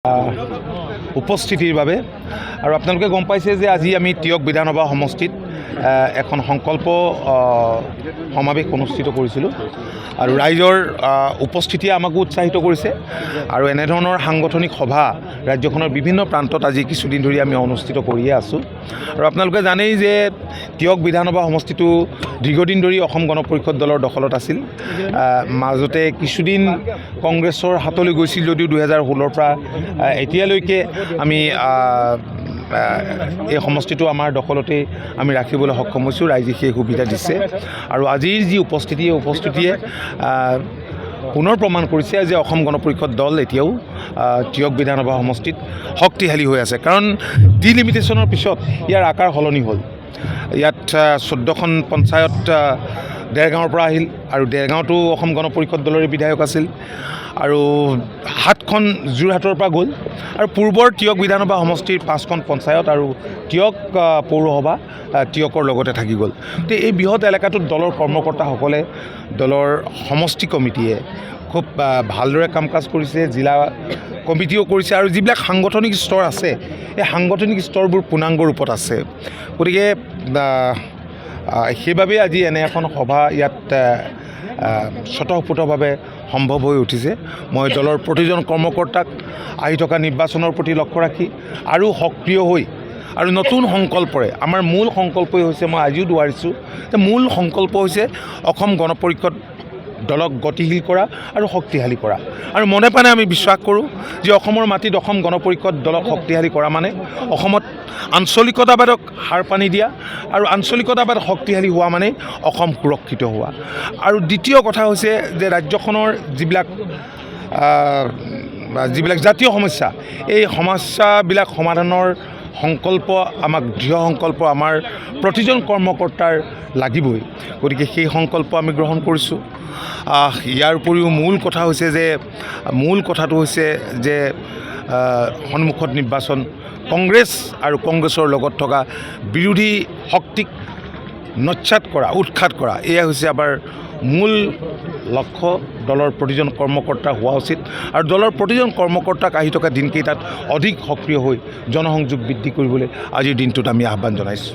উপস্থিতিৰ বাবে আৰু আপোনালোকে গম পাইছে যে আজি আমি টিয়ক বিধানসভা সমষ্টিত এখন সংকল্প সমাৱেশ অনুষ্ঠিত কৰিছিলোঁ আৰু ৰাইজৰ উপস্থিতিয়ে আমাক উৎসাহিত কৰিছে আৰু এনেধৰণৰ সাংগঠনিক সভা ৰাজ্যখনৰ বিভিন্ন প্ৰান্তত আজি কিছুদিন ধৰি আমি অনুষ্ঠিত কৰিয়ে আছোঁ আৰু আপোনালোকে জানেই যে টিয়ক বিধানসভা সমষ্টিটো দীৰ্ঘদিন ধৰি অসম গণ পৰিষদ দলৰ দখলত আছিল মাজতে কিছুদিন কংগ্ৰেছৰ হাতলৈ গৈছিল যদিও 2016ৰ পৰা এতিয়ালৈকে আমি এই সমষ্টিটো আমাৰ দখলতে আমি ৰাখিবলৈ সক্ষম হৈছোঁ ৰাইজে সেই সুবিধা দিছে আৰু আজিৰ যি উপস্থিতিয়ে পুনৰ প্ৰমাণ কৰিছে যে অসম গণ পৰিষদ দল এতিয়াও টিয়ক বিধানসভা সমষ্টিত শক্তিশালী হৈ আছে কাৰণ ডিলিমিটেশ্যনৰ পিছত ইয়াৰ আকাৰ সলনি হ'ল ইয়াত 14খন পঞ্চায়ত দেৰগাঁৱৰ পৰা আহিল আৰু দেৰগাঁৱতো অসম গণ পৰিষদ দলৰে বিধায়ক আছিল আৰু 7খন যোৰহাটৰ পৰা গ'ল আৰু পূৰ্বৰ টিয়ক বিধানসভা সমষ্টিৰ 5খন পঞ্চায়ত আৰু টিয়ক পৌৰসভা টিয়কৰ লগতে থাকি গ'ল তো এই বৃহৎ এলেকাটোত দলৰ কৰ্মকৰ্তাসকলে দলৰ সমষ্টি কমিটিয়ে খুব ভালদৰে কাম কাজ কৰিছে জিলা কমিটিও কৰিছে আৰু যিবিলাক সাংগঠনিক স্তৰ আছে এই সাংগঠনিক স্তৰবোৰ পূৰ্ণাংগ ৰূপত আছে গতিকে সেইবাবে আজি এনে এখন সভা ইয়াত স্বতঃস্ফূৰ্তভাৱে সম্ভৱ হৈ উঠিছে মই দলৰ প্ৰতিজন কৰ্মকৰ্তাক আহি থকা নিৰ্বাচনৰ প্ৰতি লক্ষ্য ৰাখি আৰু সক্ৰিয় হৈ আৰু নতুন সংকল্পৰে আমাৰ মূল সংকল্পই হৈছে মই আজিও দোহাৰিছোঁ যে মূল সংকল্প হৈছে অসম গণ পৰিষদ দলক গতিশীল কৰা আৰু শক্তিশালী কৰা আৰু মনে প্ৰাণে আমি বিশ্বাস কৰোঁ যে অসমৰ মাটিত অসম গণ পৰিষদ দলক শক্তিশালী কৰা মানে অসমত আঞ্চলিকতাবাদক হাৰ পানী দিয়া আৰু আঞ্চলিকতাবাদ শক্তিশালী হোৱা মানে অসম সুৰক্ষিত হোৱা আৰু দ্বিতীয় কথা হৈছে যে ৰাজ্যখনৰ যিবিলাক জাতীয় সমস্যা এই সমস্যাবিলাক সমাধানৰ সংকল্প আমাক দৃঢ় সংকল্প আমাৰ প্ৰতিজন কৰ্মকৰ্তাৰ লাগিবই গতিকে সেই সংকল্প আমি গ্ৰহণ কৰিছোঁ ইয়াৰ উপৰিও মূল কথাটো হৈছে যে সন্মুখত নিৰ্বাচন কংগ্ৰেছ আৰু কংগ্ৰেছৰ লগত থকা বিৰোধী শক্তিক উৎখাত কৰা এয়া হৈছে আমাৰ মূল লক্ষ্য দলৰ প্ৰতিজন কৰ্মকৰ্তা হোৱা উচিত আৰু দলৰ প্ৰতিজন কৰ্মকৰ্তাক আহি থকা দিনকেইটাত অধিক সক্ৰিয় হৈ জনসংযোগ বৃদ্ধি কৰিবলৈ আজিৰ দিনটোত আমি আহ্বান জনাইছোঁ।